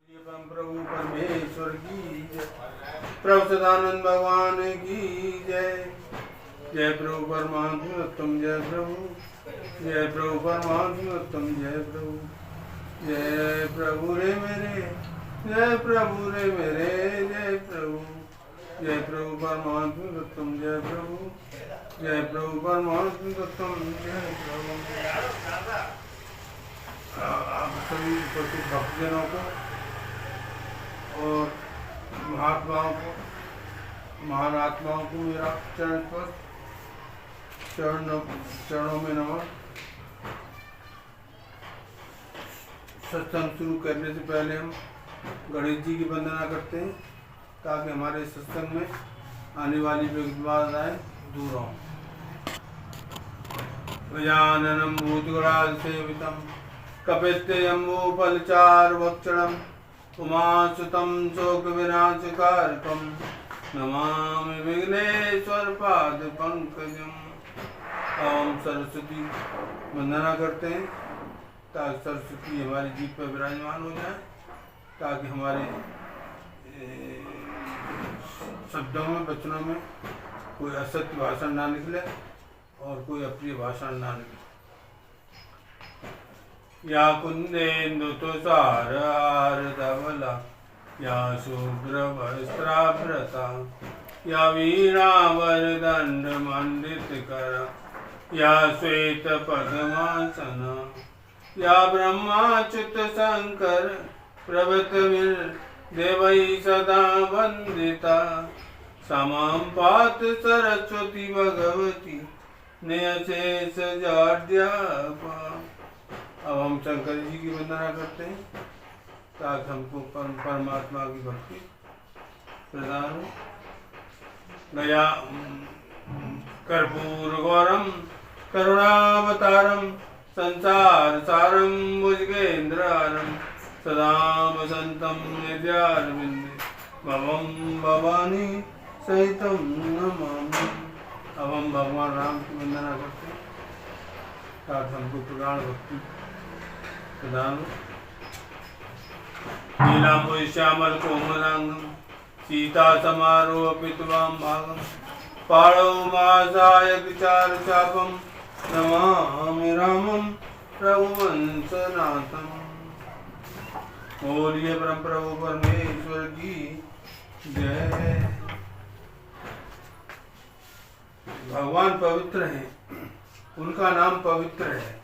प्रभु परमेश्वर की जय। प्रभु सदानंद भगवान की जय। जय प्रभु परमात्म जय प्रभु। जय प्रभु परमात्म जय प्रभु। जय प्रभु रे मेरे, जय प्रभु रे मेरे, जय प्रभु। जय प्रभु परमात्म जय प्रभु। जय प्रभु परमात्म जय प्रभु। आप सभी उपस्थित भक्तजनों को और महात्माओं को, महान आत्माओं को मेरा चरणों में नमन। सत्संग शुरू करने से पहले हम गणेश जी की वंदना करते हैं ताकि हमारे सत्संग में आने वाली विघ्नबाधाएं दूर हों। गजाननं भूतगणाधिसेवितं सेवितम कपित्थजम्बूफलचारुभक्षणम् उमासुतं शोकविनाशकारकं नमामि विघ्नेश्वरपादपङ्कजम्। ओम सरस्वती वंदना करते हैं ताकि सरस्वती हमारी जीभ पर विराजमान हो जाए, ताकि हमारे शब्दों में, वचनों में कोई असत्य भाषण ना निकले और कोई अप्रिय भाषण ना निकले। या कुंदेन्दु तुषार धवला, या शुभ्रवस्त्राभृता, या वीणावरदण्ड मंडितकरा, या श्वेत पद्मासना, या ब्रह्माच्युत शंकर प्रभृतिर्देवैः सदा वन्दिता। समां पात सरस्वती भगवती नियशेष जाड्यापा। अब हम शंकर जी की वंदना करते हैं ताकि हमको परमात्मा की भक्ति प्रदान हो। गया कर्पूर गौरम करुणावतारम संसार सारम भुजगेन्द्रहारम सदा वसंतम हृदयारविंदे भवम भवानी सहितम नमामि। अब हम भगवान राम की वंदना करते हैं ताकि हमको प्रगाढ़ भक्ति प्रदान हो। नीलांबुज श्यामल कोमलांगम सीता समारोह पितवाम भागम पाणौ मासायक चार चापम नमामि रामम रघुवंशनाथम। बोलिए परम प्रभु परमेश्वर की जय। भगवान पवित्र हैं, उनका नाम पवित्र है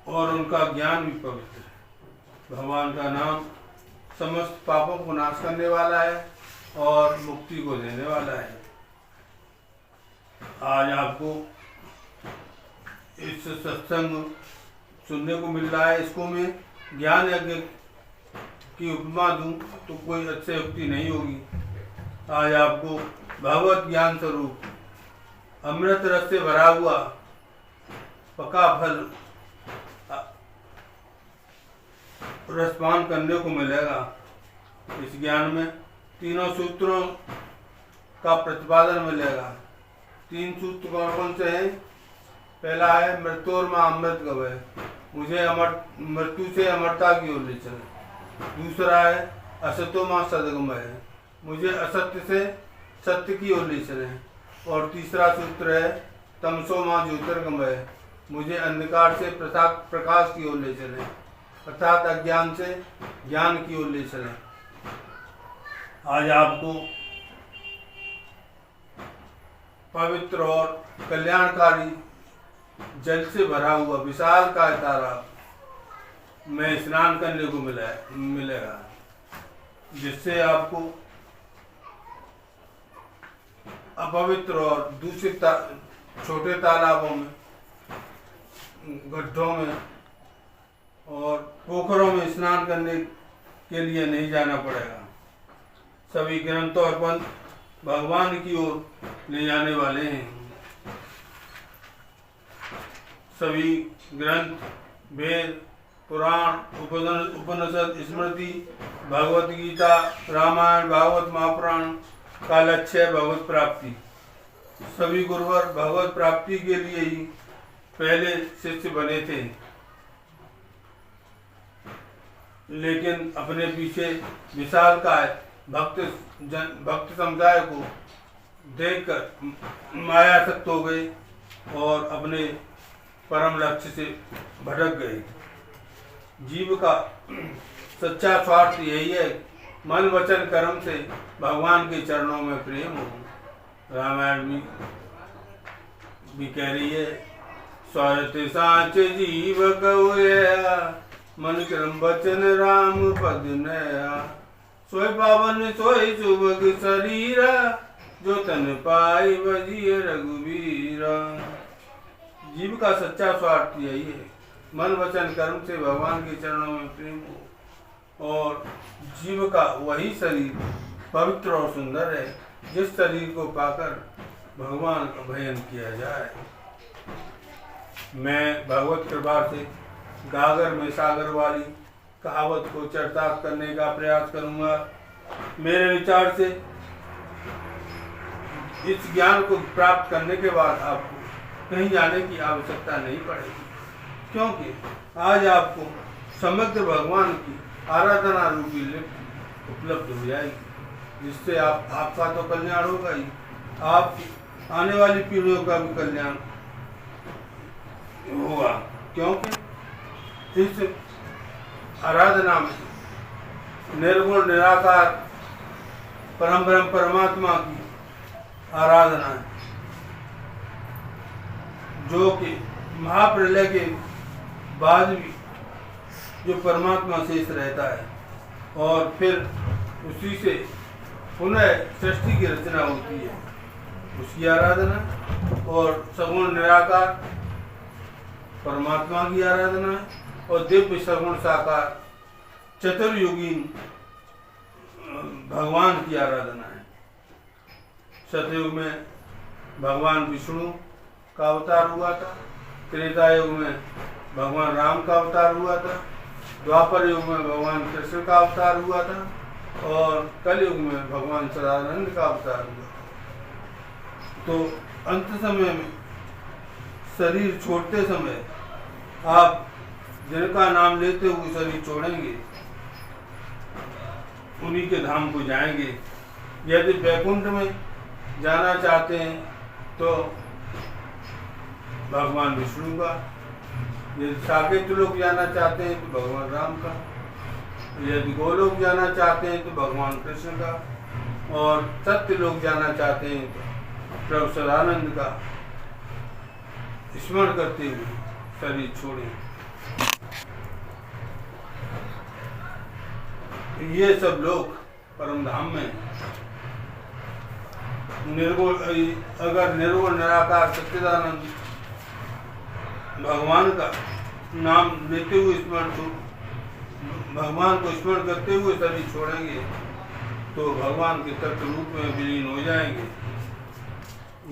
और उनका ज्ञान भी पवित्र है। भगवान का नाम समस्त पापों को नाश करने वाला है और मुक्ति को देने वाला है। आज आपको इस सत्संग सुनने को मिल रहा है, इसको मैं ज्ञान यज्ञ की उपमा दूं तो कोई अच्छी युक्ति नहीं होगी। आज आपको भगवत ज्ञान स्वरूप अमृत रस से भरा हुआ पका फल रसपान करने को मिलेगा। इस ज्ञान में तीनों सूत्रों का प्रतिपादन मिलेगा। तीन सूत्र कौन कौन से हैं? पहला है मृत्योर्मा अमृत गवय, मुझे मृत्यु से अमरता की ओर ले चले। दूसरा है असतो मां सदगमय, मुझे असत्य से सत्य की ओर ले चले। और तीसरा सूत्र है तमसो मां ज्योतिर्गमय, मुझे अंधकार से प्रकाश की ओर ले चले, अर्थात अज्ञान से ज्ञान की ओर ले चले। आज आपको पवित्र और कल्याणकारी जल से भरा हुआ विशाल का तालाब में स्नान करने को मिलेगा, जिससे आपको अपवित्र और दूषित छोटे तालाबों में, गड्ढों में और पोखरों में स्नान करने के लिए नहीं जाना पड़ेगा। सभी ग्रंथ और पंथ भगवान की ओर ले जाने वाले हैं। सभी ग्रंथ, वेद, पुराण, उपनिषद, स्मृति, भगवत गीता, रामायण, भागवत, महापुराण का लक्ष्य है भगवत प्राप्ति। सभी गुरुवर भगवत प्राप्ति के लिए ही पहले शिष्य बने थे। लेकिन अपने पीछे विशालकाय भक्त समुदाय को देखकर मायासक्त हो गए और अपने परम लक्ष्य से भटक गए। जीव का सच्चा स्वार्थ यही है, मन वचन कर्म से भगवान के चरणों में प्रेम हो। रामायण भी कह रही है, स्वार्थ साच जीव कहुया, मन क्रम वचन राम पद नया, सोय पावन सोय सुभग शरीरा, जो तन पाई बजिय रघुवीरा। जीव का सच्चा स्वार्थ यही है, मन वचन कर्म से भगवान के चरणों में प्रेम हो, और जीव का वही शरीर पवित्र और सुंदर है जिस शरीर को पाकर भगवान का भजन किया जाए। मैं भगवत कृपा से गागर में सागर वाली कहावत को चरितार्थ करने का प्रयास करूंगा। मेरे विचार से इस ज्ञान को प्राप्त करने के बाद आपको कहीं जाने की आवश्यकता नहीं पड़ेगी, क्योंकि आज आपको समग्र भगवान की आराधना रूपी लिप्त उपलब्ध हो जाएगी, जिससे आपका तो कल्याण होगा ही, आपकी आने वाली पीढ़ियों का भी कल्याण होगा। क्योंकि इस आराधना में निर्गुण निराकार परम ब्रह्म परमात्मा की आराधना है, जो कि महाप्रलय के बाद भी जो परमात्मा शेष रहता है और फिर उसी से पुनः सृष्टि की रचना होती है, उसकी आराधना, और सगुण निराकार परमात्मा की आराधना, और दिव्य सगुण साकार चतुर्युगीन भगवान की आराधना है। सतयुग में भगवान विष्णु का अवतार हुआ था, त्रेता युग में भगवान राम का अवतार हुआ था, द्वापर युग में भगवान कृष्ण का अवतार हुआ था, और कलयुग में भगवान सदानंद का अवतार हुआ। तो अंत समय में शरीर छोड़ते समय आप जिनका नाम लेते हुए शरीर छोड़ेंगे उन्हीं के धाम को जाएंगे। यदि वैकुंठ में जाना चाहते हैं तो भगवान विष्णु का, यदि साकेत लोग जाना चाहते हैं तो भगवान राम का, यदि गोलोक जाना चाहते हैं तो भगवान कृष्ण का, और सत्य लोग जाना चाहते हैं तो प्रभु सदानंद का स्मरण करते हुए शरीर छोड़ें। ये सब लोग परम धाम में निर्गुण, अगर निर्गुण निराकार सच्चिदानंद भगवान का नाम लेते हुए भगवान को स्मरण करते हुए शरीर छोड़ेंगे तो भगवान के तत्व रूप में विलीन हो जाएंगे।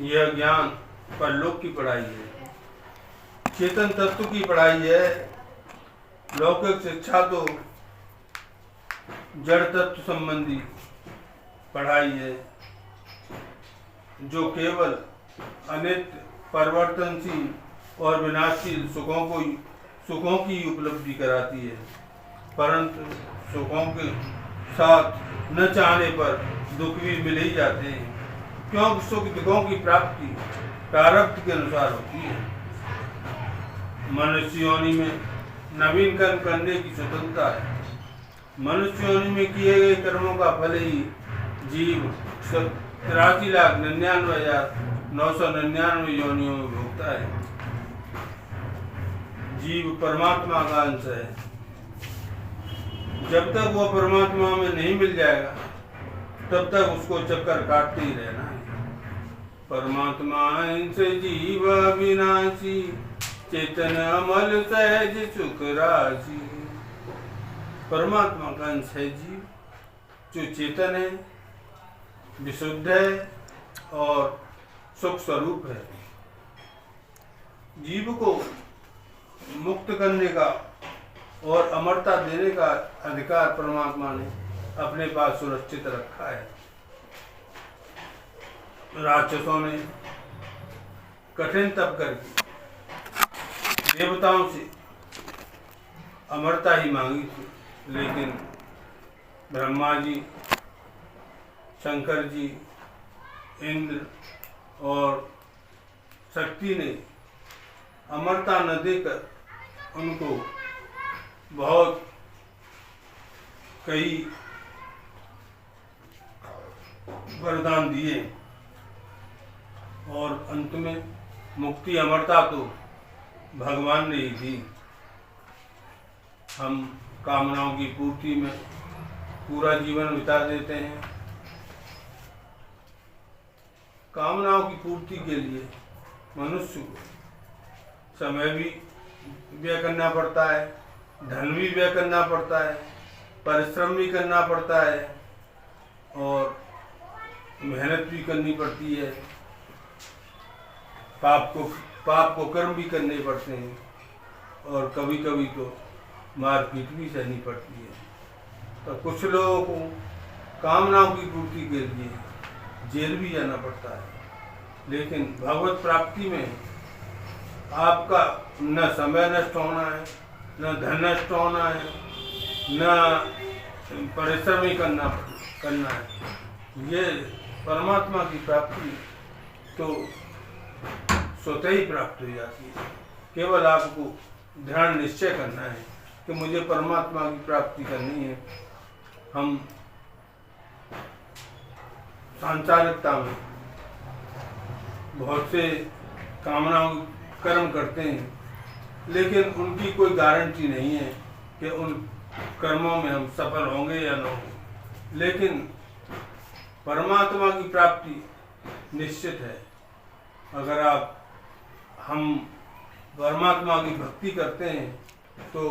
यह ज्ञान परलोक की पढ़ाई है, चेतन तत्व की पढ़ाई है। लौकिक शिक्षा तो जड़ तत्व संबंधी पढ़ाई है, जो केवल अनित्य परिवर्तनशील और विनाशशील सुखों की उपलब्धि कराती है, परंतु सुखों के साथ न चाहने पर दुख भी मिल ही जाते हैं, क्योंकि सुख दुखों की प्राप्ति प्रारब्ध के अनुसार होती है। मनुष्य योनि में नवीन कर्म करने की स्वतंत्रता है। मनुष्य योनि में किए गए कर्मों का फल ही जीव 83,99,999 योनियों में भोगता है। जीव परमात्मा का अंश है, जब तक वो परमात्मा में नहीं मिल जाएगा तब तक उसको चक्कर काटते ही रहना है। परमात्मा से जीव अविनाशी, चेतन अमल सहज सुख राशि। परमात्मा का अंश है जीव, जो चेतन है, विशुद्ध है और सुख स्वरूप है। जीव को मुक्त करने का और अमरता देने का अधिकार परमात्मा ने अपने पास सुरक्षित रखा है। राक्षसों ने कठिन तप करके देवताओं से अमरता ही मांगी थी, लेकिन ब्रह्मा जी, शंकर जी, इंद्र और शक्ति ने अमरता न देकर उनको बहुत कई वरदान दिए और अंत में मुक्ति अमरता तो भगवान ने ही दी। हम कामनाओं की पूर्ति में पूरा जीवन बिता देते हैं। कामनाओं की पूर्ति के लिए मनुष्य को समय भी व्यय करना पड़ता है, धन भी व्यय करना पड़ता है, परिश्रम भी करना पड़ता है और मेहनत भी करनी पड़ती है। पाप को कर्म भी करने पड़ते हैं और कभी कभी तो मारपीट भी सहनी पड़ती है। तो कुछ लोगों को कामनाओं की पूर्ति के लिए जेल भी जाना पड़ता है। लेकिन भगवत प्राप्ति में आपका न समय नष्ट होना है, न धन नष्ट होना है, न परिश्रम ही करना है। ये परमात्मा की प्राप्ति तो स्वतः ही प्राप्त हो जाती है। केवल आपको दृढ़ निश्चय करना है कि मुझे परमात्मा की प्राप्ति करनी है। हम सांसारिकता में बहुत से कामनाओं कर्म करते हैं, लेकिन उनकी कोई गारंटी नहीं है कि उन कर्मों में हम सफल होंगे या न होंगे। लेकिन परमात्मा की प्राप्ति निश्चित है। अगर हम परमात्मा की भक्ति करते हैं तो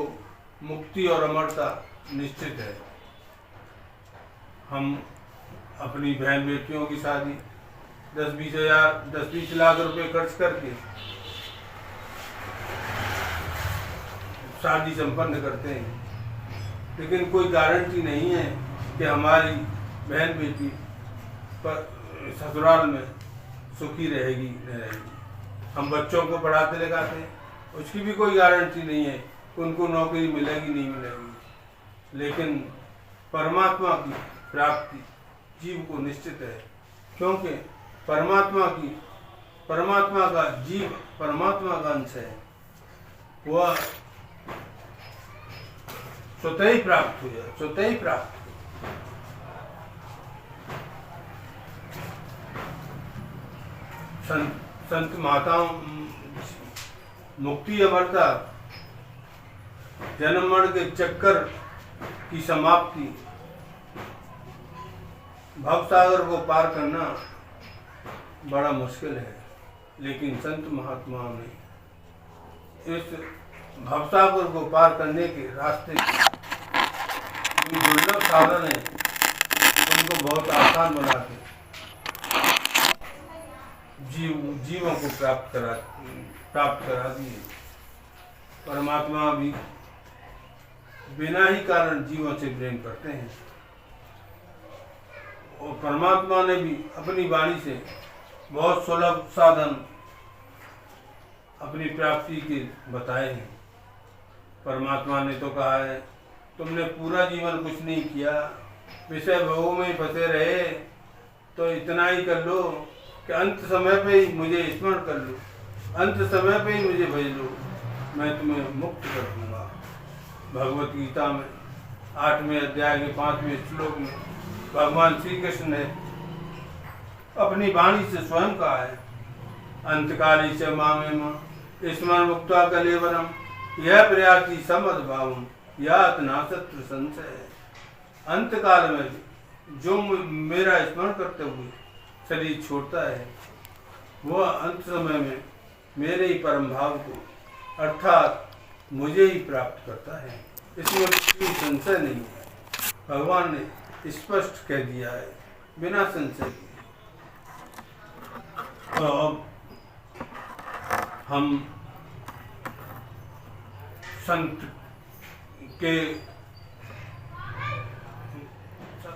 मुक्ति और अमरता निश्चित है। हम अपनी बहन बेटियों की शादी 10-20 लाख रुपए खर्च करके शादी संपन्न करते हैं, लेकिन कोई गारंटी नहीं है कि हमारी बहन बेटी पर ससुराल में सुखी रहेगी न रहेगी। हम बच्चों को पढ़ाते लिखाते हैं, उसकी भी कोई गारंटी नहीं है कि उनको नौकरी मिलेगी नहीं मिलेगी। लेकिन परमात्मा की प्राप्ति जीव को निश्चित है, क्योंकि परमात्मा का जीव परमात्मा का अंश है। वह स्वतः ही प्राप्त हो जाए, स्वतः ही प्राप्त। संत माताओं मुक्ति अमरता जन्म मरण के चक्कर की समाप्ति, भवसागर को पार करना बड़ा मुश्किल है। लेकिन संत महात्माओं ने इस भवसागर को पार करने के रास्ते दुर्लभ साधन है, उनको बहुत आसान बना के जीवों को प्राप्त करा दिए। परमात्मा भी बिना ही कारण जीवों से प्रेम करते हैं और परमात्मा ने भी अपनी वाणी से बहुत सुलभ साधन अपनी प्राप्ति के बताए हैं। परमात्मा ने तो कहा है, तुमने पूरा जीवन कुछ नहीं किया, विषय भोगों में फंसे रहे, तो इतना ही कर लो कि अंत समय पे ही मुझे स्मरण कर लो, अंत समय पे ही मुझे भेज लो, मैं तुम्हें मुक्त कर दूंगा। भगवत गीता में 8वें अध्याय के 5वें श्लोक में भगवान श्री कृष्ण ने अपनी वाणी से स्वयं कहा है, अंतकाली च मामेम स्मरण मुक्ता कलेवरम यह प्रयाति समद्भावम यात नाशत्र संशय। अंतकाल में जो मेरा स्मरण करते हुए शरीर छोड़ता है, वह अंत समय में मेरे ही परम भाव को अर्थात मुझे ही प्राप्त करता है। इसमें कोई संशय नहीं है। भगवान ने स्पष्ट कह दिया है बिना संशय के। तो अब हम संत के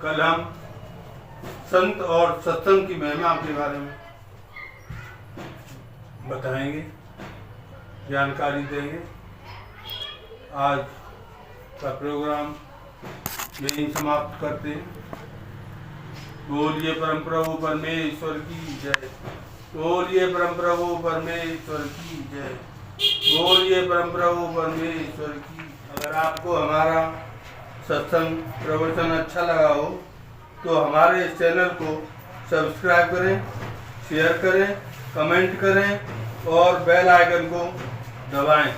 कल हम संत और सत्संग की महिमा के बारे में बताएंगे, जानकारी देंगे। आज का प्रोग्राम यही समाप्त करते हैं। बोलिए परम प्रभु परमेश्वर की जय। बोलिए परम प्रभु परमेश्वर की जय। बोलिए परम प्रभु परमेश्वर की। अगर आपको हमारा सत्संग प्रवचन अच्छा लगा हो तो हमारे इस चैनल को सब्सक्राइब करें, शेयर करें, कमेंट करें और बेल आइकन को दबाएं।